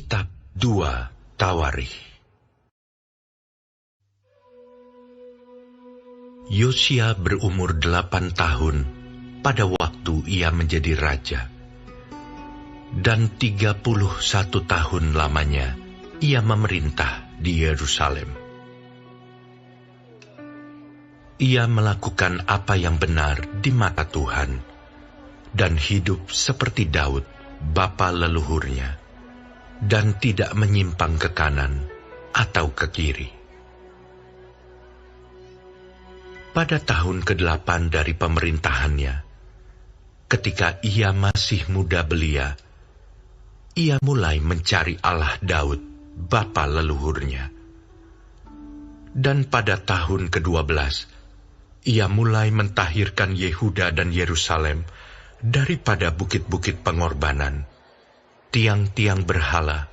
Kitab 2 Tawarikh. Yosia berumur 8 tahun pada waktu ia menjadi raja, dan 31 tahun lamanya ia memerintah di Yerusalem. Ia melakukan apa yang benar di mata Tuhan, dan hidup seperti Daud, bapa leluhurnya, dan tidak menyimpang ke kanan atau ke kiri. Pada tahun ke-8 dari pemerintahannya, ketika ia masih muda belia, ia mulai mencari Allah Daud, bapa leluhurnya. Dan pada tahun ke-12, ia mulai mentahirkan Yehuda dan Yerusalem daripada bukit-bukit pengorbanan, tiang-tiang berhala,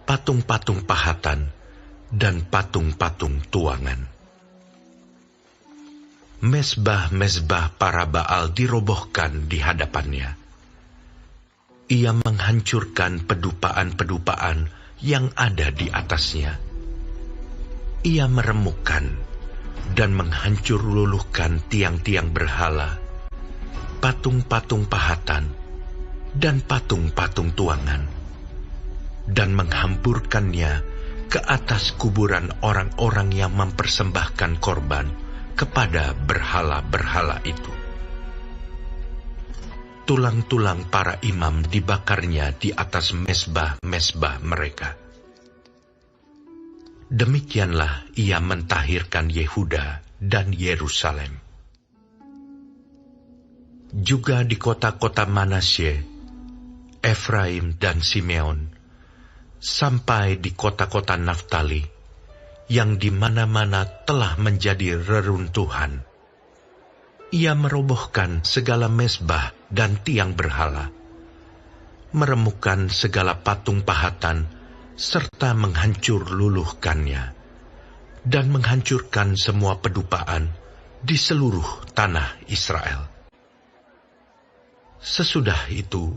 patung-patung pahatan, dan patung-patung tuangan. Mezbah-mezbah para Baal dirobohkan di hadapannya. Ia menghancurkan pedupaan-pedupaan yang ada di atasnya. Ia meremukkan dan menghancur luluhkan tiang-tiang berhala, patung-patung pahatan, dan patung-patung tuangan, dan menghampurkannya ke atas kuburan orang-orang yang mempersembahkan korban kepada berhala-berhala itu. Tulang-tulang para imam dibakarnya di atas mezbah-mezbah mereka. Demikianlah ia mentahirkan Yehuda dan Yerusalem. Juga di kota-kota Manasye, Efraim dan Simeon, sampai di kota-kota Naftali, yang di mana-mana telah menjadi reruntuhan. Ia merobohkan segala mezbah dan tiang berhala, meremukkan segala patung pahatan, serta menghancur luluhkannya, dan menghancurkan semua pedupaan di seluruh tanah Israel. Sesudah itu,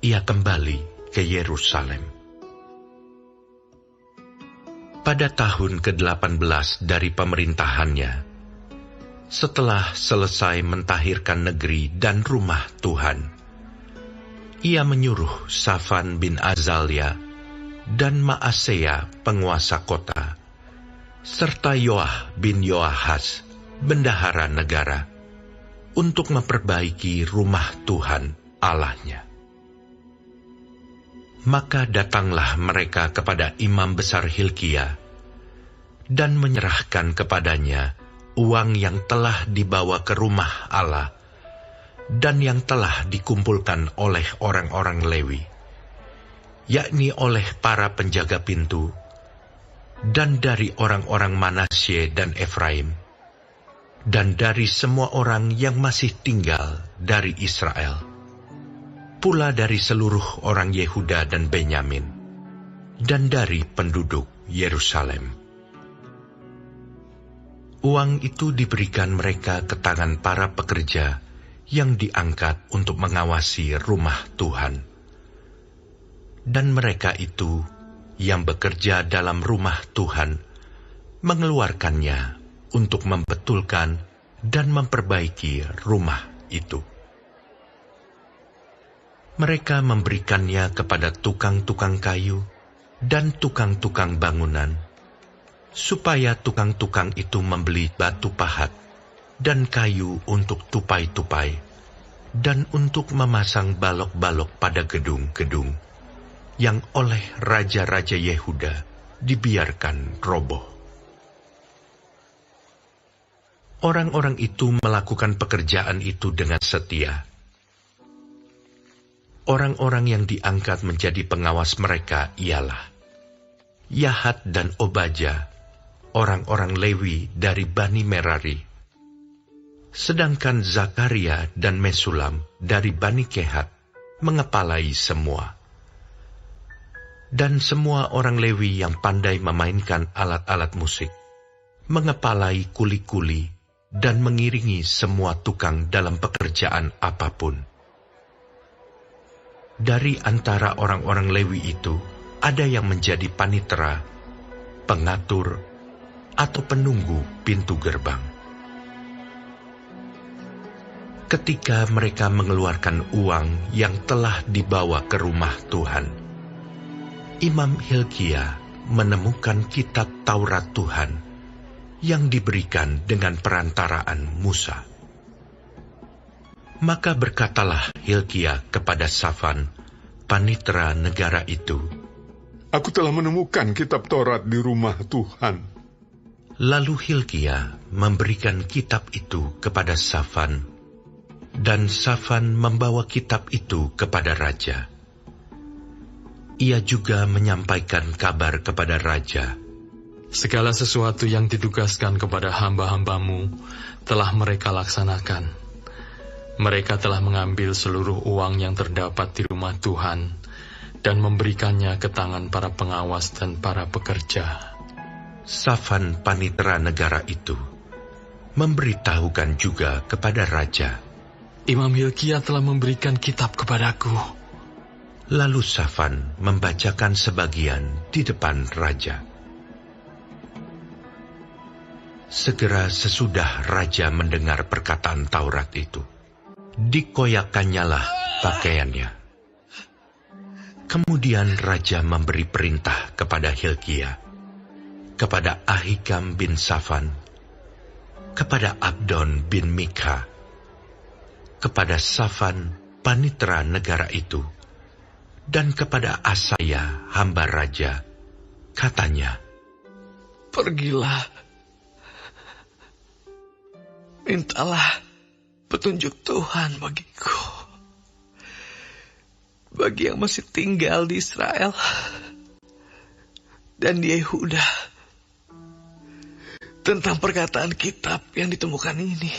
ia kembali ke Yerusalem. Pada tahun ke-18 dari pemerintahannya, setelah selesai mentahirkan negeri dan rumah Tuhan, ia menyuruh Safan bin Azalia dan Maaseya penguasa kota, serta Yoah bin Yoahaz, bendahara negara, untuk memperbaiki rumah Tuhan Allahnya. Maka datanglah mereka kepada imam besar Hilkia, dan menyerahkan kepadanya uang yang telah dibawa ke rumah Allah, dan yang telah dikumpulkan oleh orang-orang Lewi, yakni oleh para penjaga pintu, dan dari orang-orang Manasye dan Efraim, dan dari semua orang yang masih tinggal dari Israel, pula dari seluruh orang Yehuda dan Benyamin, dan dari penduduk Yerusalem. Uang itu diberikan mereka ke tangan para pekerja yang diangkat untuk mengawasi rumah Tuhan. Dan mereka itu yang bekerja dalam rumah Tuhan mengeluarkannya untuk membetulkan dan memperbaiki rumah itu. Mereka memberikannya kepada tukang-tukang kayu dan tukang-tukang bangunan, supaya tukang-tukang itu membeli batu pahat dan kayu untuk tupai-tupai, dan untuk memasang balok-balok pada gedung-gedung yang oleh raja-raja Yehuda dibiarkan roboh. Orang-orang itu melakukan pekerjaan itu dengan setia. Orang-orang yang diangkat menjadi pengawas mereka ialah Yahat dan Obaja, orang-orang Lewi dari Bani Merari, sedangkan Zakaria dan Mesulam dari Bani Kehat mengepalai semua. Dan semua orang Lewi yang pandai memainkan alat-alat musik, mengepalai kuli-kuli, dan mengiringi semua tukang dalam pekerjaan apapun. Dari antara orang-orang Lewi itu, ada yang menjadi panitera, pengatur, atau penunggu pintu gerbang. Ketika mereka mengeluarkan uang yang telah dibawa ke rumah Tuhan, Imam Hilkia menemukan kitab Taurat Tuhan yang diberikan dengan perantaraan Musa. Maka berkatalah Hilkia kepada Safan, panitera negara itu, "Aku telah menemukan kitab Taurat di rumah Tuhan." Lalu Hilkia memberikan kitab itu kepada Safan, dan Safan membawa kitab itu kepada raja. Ia juga menyampaikan kabar kepada raja, "Segala sesuatu yang ditugaskan kepada hamba-hambamu telah mereka laksanakan. Mereka telah mengambil seluruh uang yang terdapat di rumah Tuhan dan memberikannya ke tangan para pengawas dan para pekerja." Safan panitera negara itu memberitahukan juga kepada raja, "Imam Hilkia telah memberikan kitab kepadaku." Lalu Safan membacakan sebagian di depan raja. Segera sesudah raja mendengar perkataan Taurat itu, dikoyakkannyalah pakaiannya. Kemudian raja memberi perintah kepada Hilkia, kepada Ahikam bin Safan, kepada Abdon bin Mikha, kepada Safan panitera negara itu, dan kepada Asaya hamba raja, katanya, "Pergilah, mintalah petunjuk Tuhan bagiku, bagi yang masih tinggal di Israel dan di Yehuda, tentang perkataan kitab yang ditemukan ini.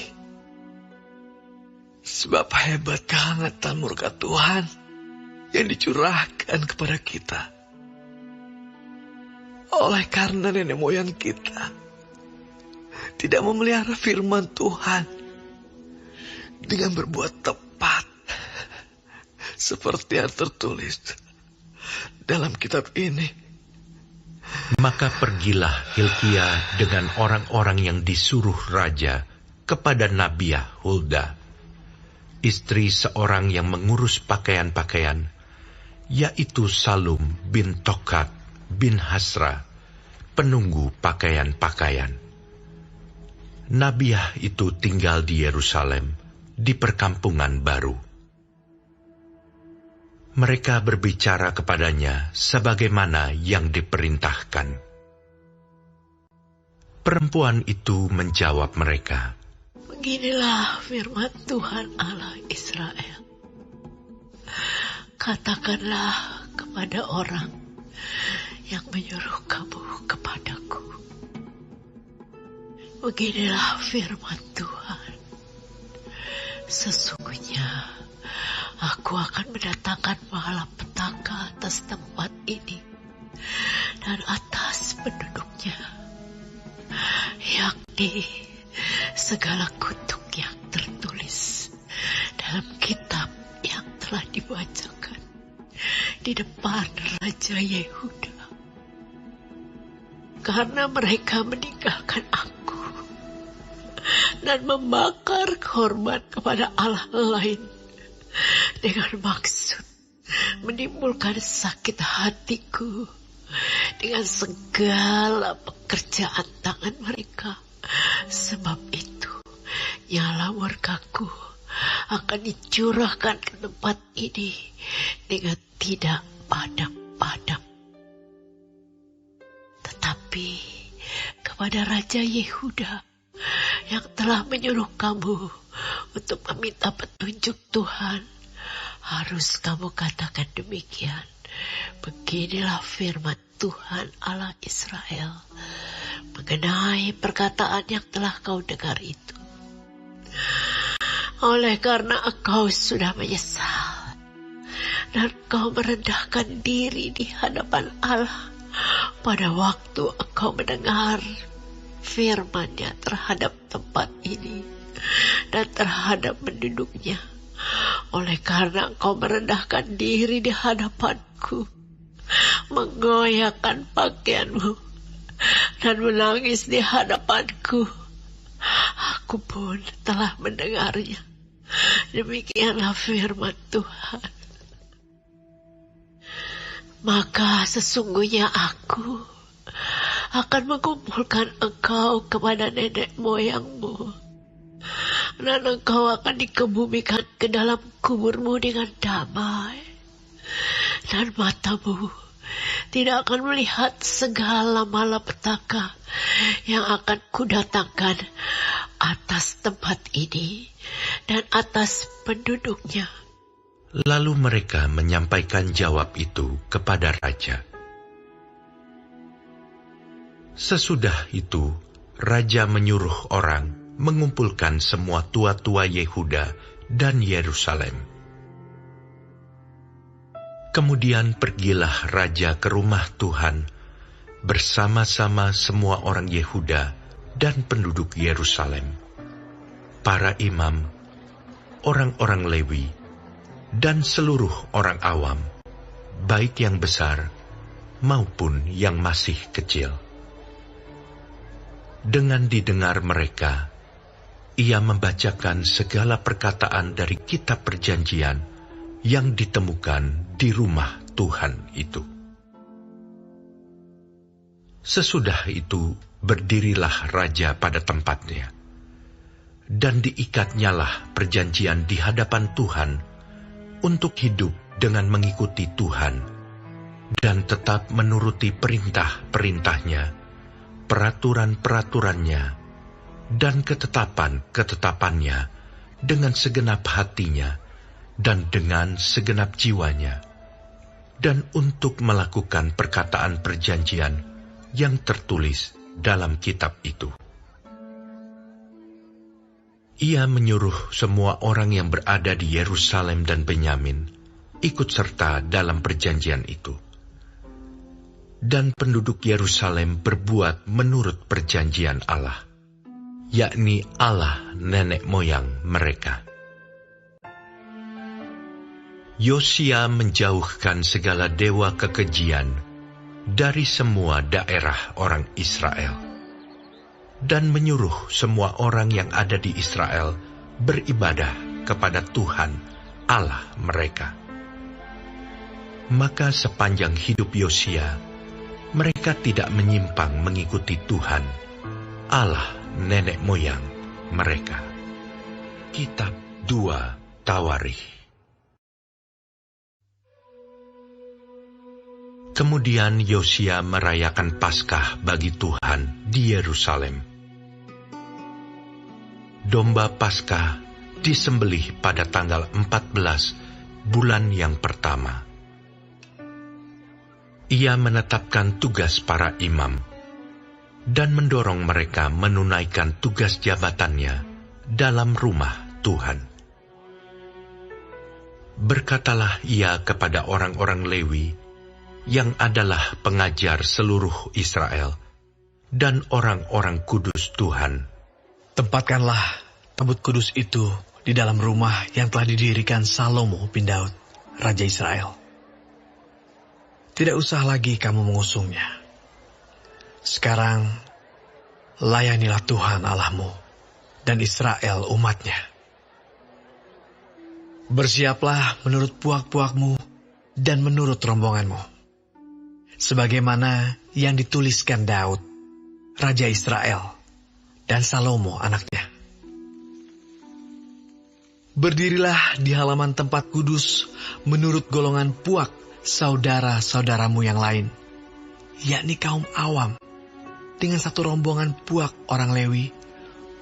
Sebab hebat kehangatan murka Tuhan yang dicurahkan kepada kita, oleh karena nenek moyang kita tidak memelihara firman Tuhan dengan berbuat tepat, seperti yang tertulis dalam kitab ini." Maka pergilah Hilkia dengan orang-orang yang disuruh raja kepada Nabiah Hulda, istri seorang yang mengurus pakaian-pakaian, yaitu Salum bin Tokat bin Hasra, penunggu pakaian-pakaian. Nabiah itu tinggal di Yerusalem, di perkampungan baru. Mereka berbicara kepadanya sebagaimana yang diperintahkan. Perempuan itu menjawab mereka, "Beginilah firman Tuhan Allah Israel. Katakanlah kepada orang yang menyuruh kamu kepadaku. Beginilah firman Tuhan. Sesungguhnya Aku akan mendatangkan malapetaka atas tempat ini dan atas penduduknya, yakni segala kutuk yang tertulis dalam kitab yang telah dibacakan di depan Raja Yehuda. Karena mereka meninggalkan aku dan membakar korban kepada Allah lain dengan maksud menimbulkan sakit hatiku dengan segala pekerjaan tangan mereka. Sebab itu nyala murkaku akan dicurahkan ke tempat ini dengan tidak padam-padam. Tetapi kepada Raja Yehuda yang telah menyuruh kamu untuk meminta petunjuk Tuhan, harus kamu katakan demikian. Beginilah firman Tuhan Allah Israel mengenai perkataan yang telah kau dengar itu. Oleh karena engkau sudah menyesal dan kau merendahkan diri di hadapan Allah pada waktu engkau mendengar firman-Nya terhadap tempat ini dan terhadap penduduknya. Oleh karena engkau merendahkan diri di hadapanku, menggoyahkan pakaianmu dan menangis di hadapanku. Aku pun telah mendengarnya. Demikianlah firman Tuhan. Maka sesungguhnya aku akan mengumpulkan engkau kepada nenek moyangmu, dan engkau akan dikebumikan ke dalam kuburmu dengan damai, dan matamu tidak akan melihat segala malapetaka yang akan kudatangkan atas tempat ini dan atas penduduknya. Lalu mereka menyampaikan jawab itu kepada raja. Sesudah itu, raja menyuruh orang mengumpulkan semua tua-tua Yehuda dan Yerusalem. Kemudian pergilah raja ke rumah Tuhan bersama-sama semua orang Yehuda dan penduduk Yerusalem, para imam, orang-orang Lewi, dan seluruh orang awam, baik yang besar maupun yang masih kecil. Dengan didengar mereka, ia membacakan segala perkataan dari kitab perjanjian yang ditemukan di rumah Tuhan itu. Sesudah itu berdirilah raja pada tempatnya, dan diikatnyalah perjanjian di hadapan Tuhan untuk hidup dengan mengikuti Tuhan dan tetap menuruti perintah-perintahnya, peraturan-peraturannya, dan ketetapan-ketetapannya dengan segenap hatinya dan dengan segenap jiwanya, dan untuk melakukan perkataan perjanjian yang tertulis dalam kitab itu. Ia menyuruh semua orang yang berada di Yerusalem dan Benyamin ikut serta dalam perjanjian itu. Dan penduduk Yerusalem berbuat menurut perjanjian Allah, yakni Allah nenek moyang mereka. Yosia menjauhkan segala dewa kekejian dari semua daerah orang Israel, dan menyuruh semua orang yang ada di Israel beribadah kepada Tuhan Allah mereka. Maka sepanjang hidup Yosia, mereka tidak menyimpang mengikuti Tuhan, Allah nenek moyang mereka. Kitab 2 Tawarikh. Kemudian Yosia merayakan Paskah bagi Tuhan di Yerusalem. Domba Paskah disembelih pada tanggal 14 bulan yang pertama. Ia menetapkan tugas para imam dan mendorong mereka menunaikan tugas jabatannya dalam rumah Tuhan. Berkatalah ia kepada orang-orang Lewi yang adalah pengajar seluruh Israel dan orang-orang kudus Tuhan. Tempatkanlah tabut kudus itu di dalam rumah yang telah didirikan Salomo bin Daud, Raja Israel. Tidak usah lagi kamu mengusungnya. Sekarang, layanilah Tuhan Allahmu dan Israel umatnya. Bersiaplah menurut puak-puakmu dan menurut rombonganmu, sebagaimana yang dituliskan Daud, Raja Israel, dan Salomo anaknya. Berdirilah di halaman tempat kudus menurut golongan puak saudara-saudaramu yang lain, yakni kaum awam, dengan satu rombongan puak orang Lewi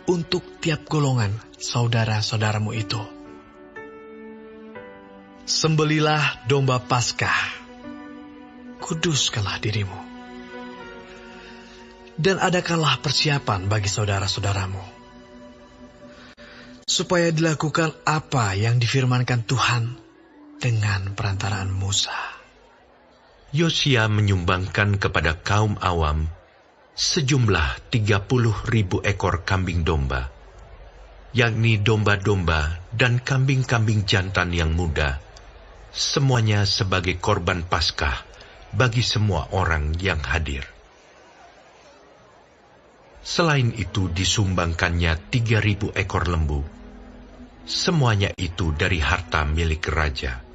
untuk tiap golongan saudara-saudaramu itu. Sembelilah domba Paskah, kuduskanlah dirimu, dan adakanlah persiapan bagi saudara-saudaramu, supaya dilakukan apa yang difirmankan Tuhan dengan perantaraan Musa. Yosia menyumbangkan kepada kaum awam sejumlah 30.000 ekor kambing domba, yakni domba-domba dan kambing-kambing jantan yang muda, semuanya sebagai korban Paskah bagi semua orang yang hadir. Selain itu disumbangkannya 3.000 ekor lembu. Semuanya itu dari harta milik raja.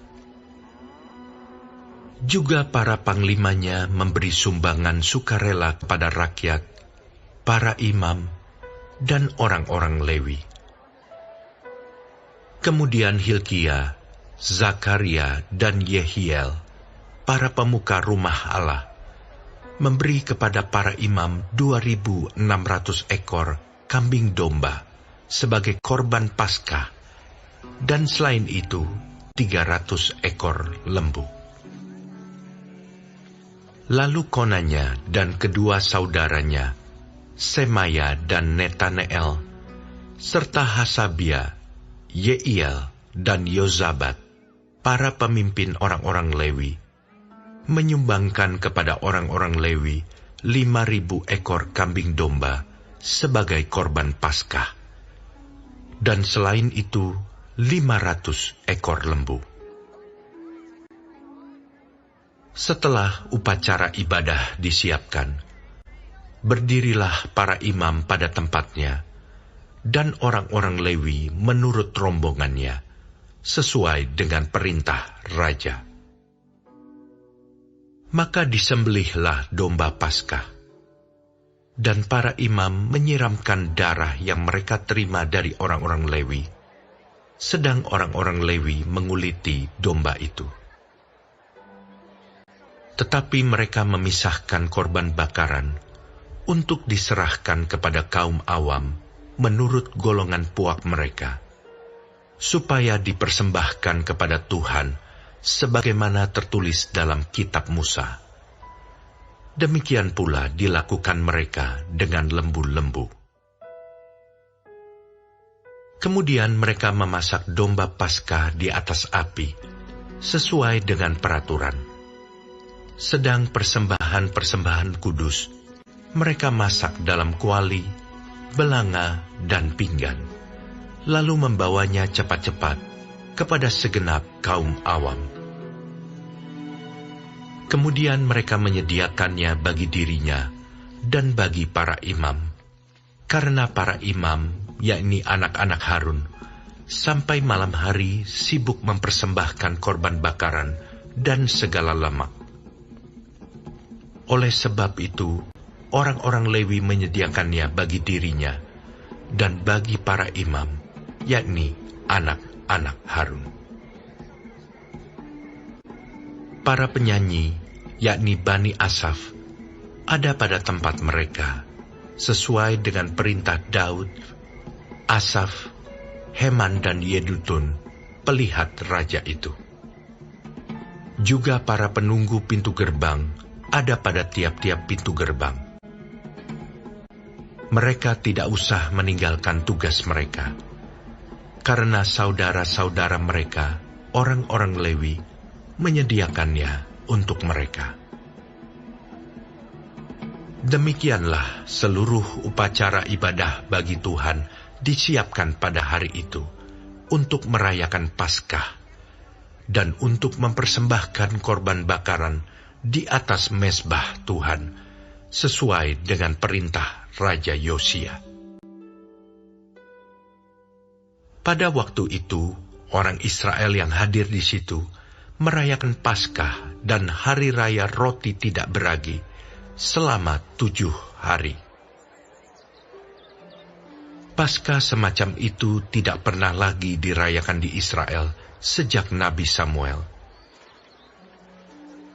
Juga para panglimanya memberi sumbangan sukarela kepada rakyat, para imam, dan orang-orang Lewi. Kemudian Hilkia, Zakaria, dan Yehiel, para pemuka rumah Allah, memberi kepada para imam 2.600 ekor kambing domba sebagai korban Paskah, dan selain itu 300 ekor lembu. Lalu Konanya dan kedua saudaranya, Semaya dan Netaneel, serta Hasabia, Yeiel, dan Yozabat, para pemimpin orang-orang Lewi, menyumbangkan kepada orang-orang Lewi 5.000 ekor kambing domba sebagai korban Paskah, dan selain itu 500 ekor lembu. Setelah upacara ibadah disiapkan, berdirilah para imam pada tempatnya, dan orang-orang Lewi menurut rombongannya, sesuai dengan perintah raja. Maka disembelihlah domba Paskah, dan para imam menyiramkan darah yang mereka terima dari orang-orang Lewi, sedang orang-orang Lewi menguliti domba itu. Tetapi mereka memisahkan korban bakaran untuk diserahkan kepada kaum awam menurut golongan puak mereka, supaya dipersembahkan kepada Tuhan sebagaimana tertulis dalam kitab Musa. Demikian pula dilakukan mereka dengan lembu-lembu. Kemudian mereka memasak domba Paskah di atas api, sesuai dengan peraturan. Sedang persembahan-persembahan kudus, mereka masak dalam kuali, belanga, dan pinggan, lalu membawanya cepat-cepat kepada segenap kaum awam. Kemudian mereka menyediakannya bagi dirinya dan bagi para imam, karena para imam, yakni anak-anak Harun, sampai malam hari sibuk mempersembahkan korban bakaran dan segala lemak. Oleh sebab itu, orang-orang Lewi menyediakannya bagi dirinya dan bagi para imam, yakni anak-anak Harun. Para penyanyi, yakni Bani Asaf, ada pada tempat mereka, sesuai dengan perintah Daud, Asaf, Heman, dan Yedutun, pelihat raja itu. Juga para penunggu pintu gerbang ada pada tiap-tiap pintu gerbang. Mereka tidak usah meninggalkan tugas mereka, karena saudara-saudara mereka, orang-orang Lewi, menyediakannya untuk mereka. Demikianlah seluruh upacara ibadah bagi Tuhan disiapkan pada hari itu untuk merayakan Paskah dan untuk mempersembahkan korban bakaran di atas mezbah Tuhan sesuai dengan perintah Raja Yosia. Pada waktu itu, orang Israel yang hadir di situ merayakan Paskah dan Hari Raya Roti Tidak Beragi selama 7 hari. Paskah semacam itu tidak pernah lagi dirayakan di Israel sejak Nabi Samuel.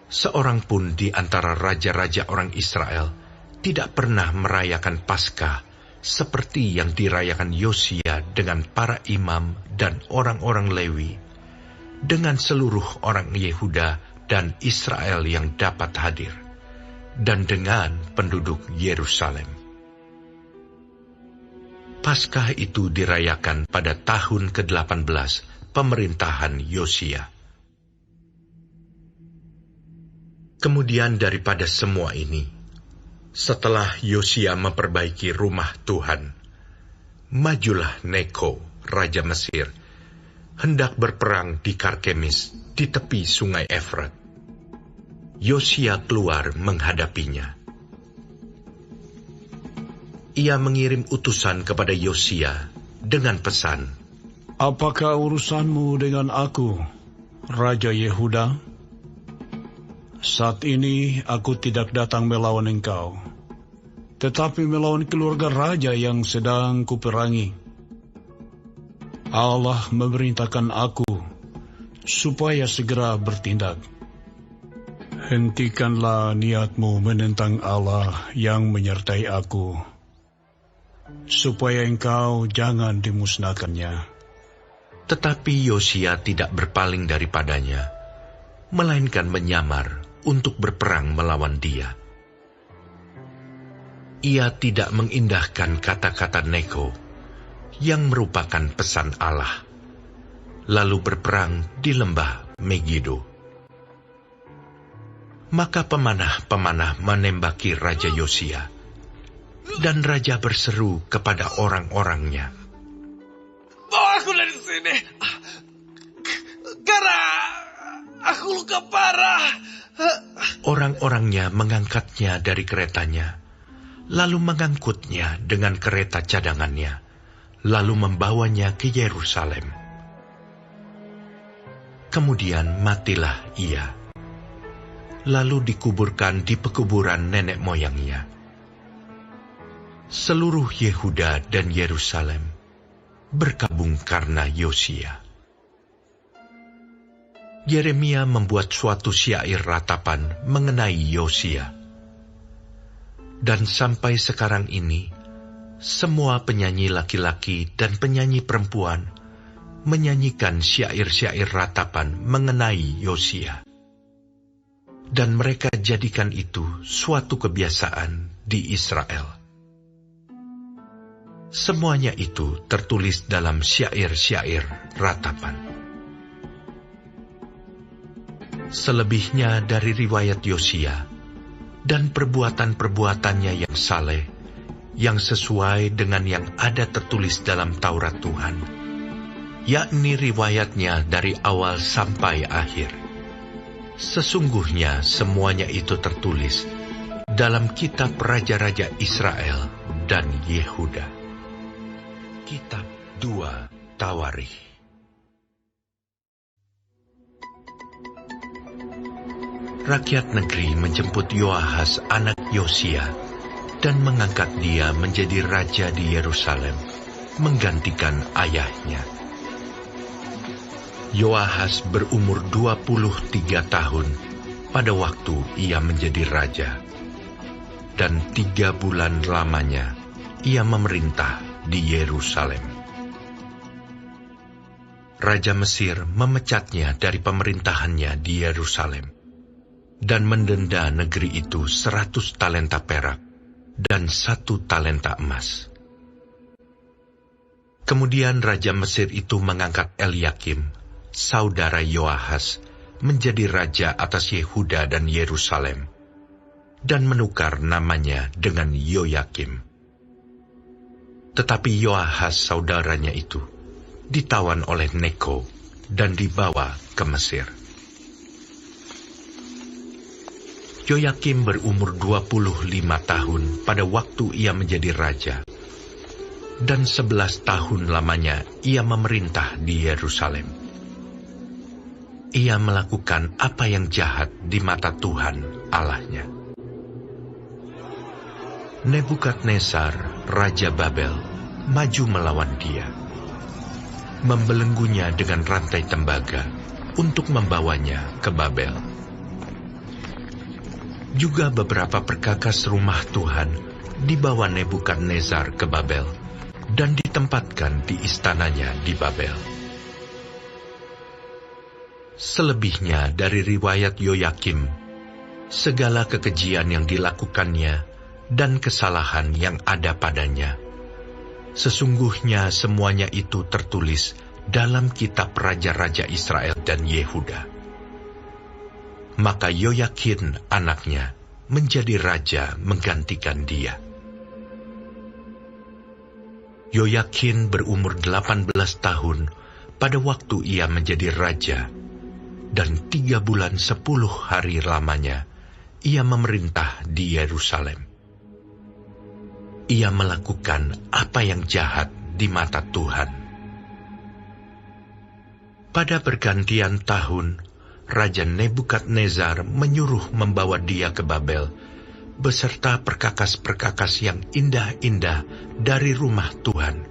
Seorang pun di antara raja-raja orang Israel tidak pernah merayakan Paskah seperti yang dirayakan Yosia dengan para imam dan orang-orang Lewi, dengan seluruh orang Yehuda dan Israel yang dapat hadir, dan dengan penduduk Yerusalem. Paskah itu dirayakan pada tahun ke-18 pemerintahan Yosia. Kemudian daripada semua ini, setelah Yosia memperbaiki rumah Tuhan, majulah Neko, Raja Mesir, hendak berperang di Karkemis di tepi sungai Efrat. Yosia keluar menghadapinya. Ia mengirim utusan kepada Yosia dengan pesan, "Apakah urusanmu dengan aku, Raja Yehuda? Saat ini aku tidak datang melawan engkau, tetapi melawan keluarga raja yang sedang kuperangi. Allah memerintahkan aku supaya segera bertindak. Hentikanlah niatmu menentang Allah yang menyertai aku, supaya engkau jangan dimusnahkannya." Tetapi Yosia tidak berpaling daripadanya, melainkan menyamar untuk berperang melawan dia. Ia tidak mengindahkan kata-kata Neko, yang merupakan pesan Allah, lalu berperang di lembah Megido. Maka pemanah-pemanah menembaki Raja Yosia, dan Raja berseru kepada orang-orangnya, "Bawa aku dari sini, karena aku luka parah." Orang-orangnya mengangkatnya dari keretanya, lalu mengangkutnya dengan kereta cadangannya, lalu membawanya ke Yerusalem. Kemudian matilah ia, lalu dikuburkan di pekuburan nenek moyangnya. Seluruh Yehuda dan Yerusalem berkabung karena Yosia. Yeremia membuat suatu syair ratapan mengenai Yosia. Dan sampai sekarang ini, semua penyanyi laki-laki dan penyanyi perempuan menyanyikan syair-syair ratapan mengenai Yosia. Dan mereka jadikan itu suatu kebiasaan di Israel. Semuanya itu tertulis dalam syair-syair ratapan. Selebihnya dari riwayat Yosia dan perbuatan-perbuatannya yang saleh, yang sesuai dengan yang ada tertulis dalam Taurat Tuhan, yakni riwayatnya dari awal sampai akhir. Sesungguhnya semuanya itu tertulis dalam kitab Raja-Raja Israel dan Yehuda. Kitab 2 Tawarikh. Rakyat negeri menjemput Yoahas anak Yosia dan mengangkat dia menjadi raja di Yerusalem, menggantikan ayahnya. Yoahas berumur 23 tahun pada waktu ia menjadi raja, dan 3 bulan lamanya ia memerintah di Yerusalem. Raja Mesir memecatnya dari pemerintahannya di Yerusalem dan mendenda negeri itu 100 talenta perak dan 1 talenta emas. Kemudian Raja Mesir itu mengangkat Eliakim, saudara Yoahas, menjadi raja atas Yehuda dan Yerusalem, dan menukar namanya dengan Yoyakim. Tetapi Yoahas saudaranya itu ditawan oleh Neko dan dibawa ke Mesir. Yoyakim berumur 25 tahun pada waktu ia menjadi raja, dan 11 tahun lamanya ia memerintah di Yerusalem. Ia melakukan apa yang jahat di mata Tuhan Allahnya. Nebukadnezar, Raja Babel, maju melawan dia, membelenggunya dengan rantai tembaga untuk membawanya ke Babel. Juga beberapa perkakas rumah Tuhan dibawa Nebukadnezar ke Babel dan ditempatkan di istananya di Babel. Selebihnya dari riwayat Yoyakim, segala kekejian yang dilakukannya dan kesalahan yang ada padanya, sesungguhnya semuanya itu tertulis dalam kitab Raja-Raja Israel dan Yehuda. Maka Yoyakin anaknya menjadi raja menggantikan dia. Yoyakin berumur 18 tahun pada waktu ia menjadi raja, dan 3 bulan 10 hari lamanya ia memerintah di Yerusalem. Ia melakukan apa yang jahat di mata Tuhan. Pada pergantian tahun, Raja Nebukadnezar menyuruh membawa dia ke Babel beserta perkakas-perkakas yang indah-indah dari rumah Tuhan.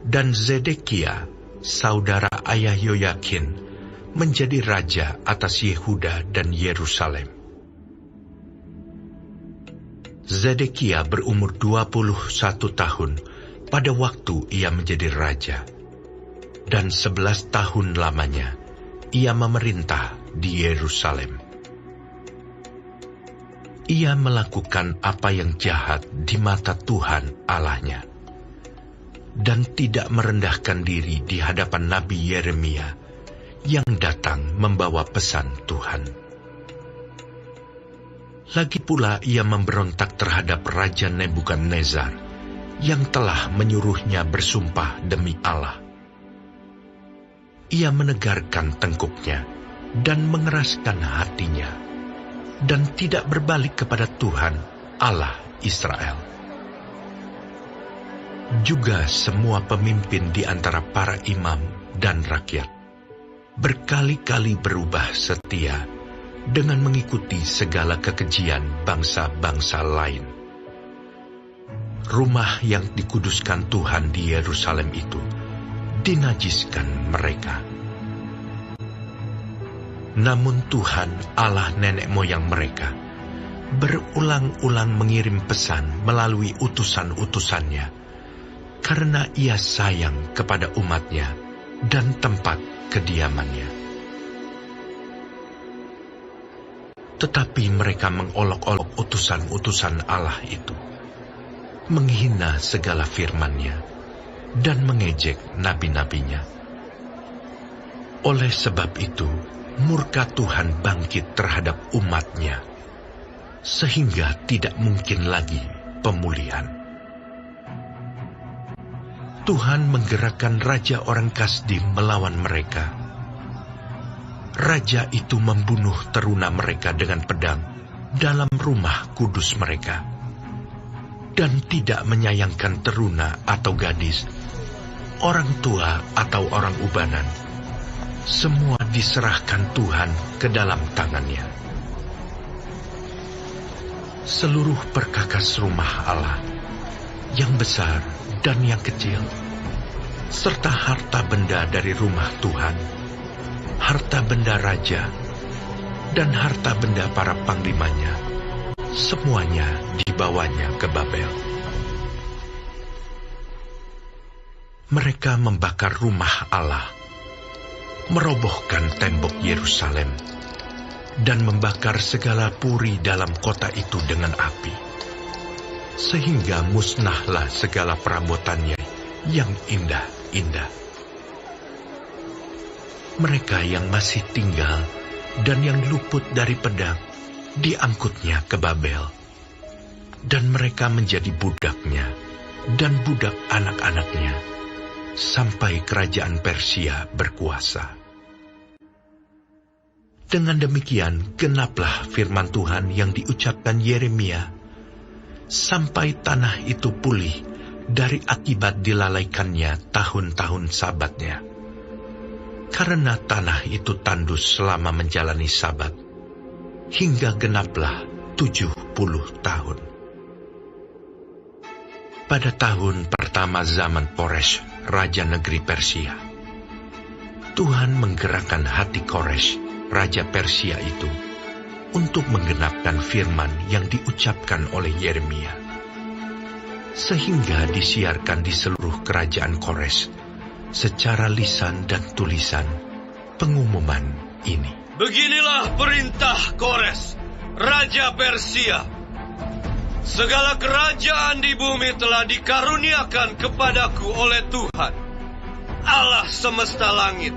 Dan Zedekia, saudara ayah Yoyakin, menjadi raja atas Yehuda dan Yerusalem. Zedekia berumur 21 tahun pada waktu ia menjadi raja, dan 11 tahun lamanya ia memerintah di Yerusalem. Ia melakukan apa yang jahat di mata Tuhan Allahnya, dan tidak merendahkan diri di hadapan Nabi Yeremia yang datang membawa pesan Tuhan. Lagi pula ia memberontak terhadap Raja Nebukadnezar yang telah menyuruhnya bersumpah demi Allah. Ia menegarkan tengkuknya dan mengeraskan hatinya, dan tidak berbalik kepada Tuhan Allah Israel. Juga semua pemimpin di antara para imam dan rakyat berkali-kali berubah setia dengan mengikuti segala kekejian bangsa-bangsa lain. Rumah yang dikuduskan Tuhan di Yerusalem itu dinajiskan mereka. Namun Tuhan Allah nenek moyang mereka berulang-ulang mengirim pesan melalui utusan-utusannya, karena ia sayang kepada umatnya dan tempat kediamannya. Tetapi mereka mengolok-olok utusan-utusan Allah itu, menghina segala firman-Nya, dan mengejek nabi-nabinya. Oleh sebab itu, murka Tuhan bangkit terhadap umat-Nya, sehingga tidak mungkin lagi pemulihan. Tuhan menggerakkan raja orang Kasdim melawan mereka. Raja itu membunuh teruna mereka dengan pedang dalam rumah kudus mereka, dan tidak menyayangkan teruna atau gadis, orang tua atau orang ubanan. Semua diserahkan Tuhan ke dalam tangannya. Seluruh perkakas rumah Allah, yang besar dan yang kecil, serta harta benda dari rumah Tuhan, harta benda raja, dan harta benda para panglimanya, semuanya dibawanya ke Babel. Mereka membakar rumah Allah, merobohkan tembok Yerusalem, dan membakar segala puri dalam kota itu dengan api, sehingga musnahlah segala perabotannya yang indah-indah. Mereka yang masih tinggal dan yang luput dari pedang diangkutnya ke Babel, dan mereka menjadi budaknya dan budak anak-anaknya, sampai kerajaan Persia berkuasa. Dengan demikian genaplah firman Tuhan yang diucapkan Yeremia, sampai tanah itu pulih dari akibat dilalaikannya tahun-tahun sabatnya. Karena tanah itu tandus selama menjalani sabat, hingga genaplah 70 tahun. Pada tahun pertama zaman Kores, raja negeri Persia, Tuhan menggerakkan hati Kores, raja Persia itu, untuk menggenapkan firman yang diucapkan oleh Yeremia, sehingga disiarkan di seluruh kerajaan Kores secara lisan dan tulisan pengumuman ini. Beginilah perintah Kores, raja Persia. Segala kerajaan di bumi telah dikaruniakan kepadaku oleh Tuhan, Allah semesta langit.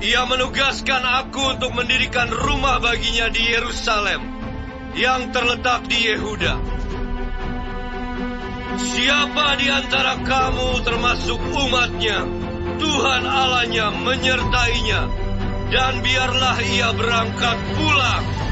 Ia menugaskan aku untuk mendirikan rumah baginya di Yerusalem, yang terletak di Yehuda. Siapa di antara kamu termasuk umatnya, Tuhan Allahnya menyertainya dan biarlah ia berangkat pulang.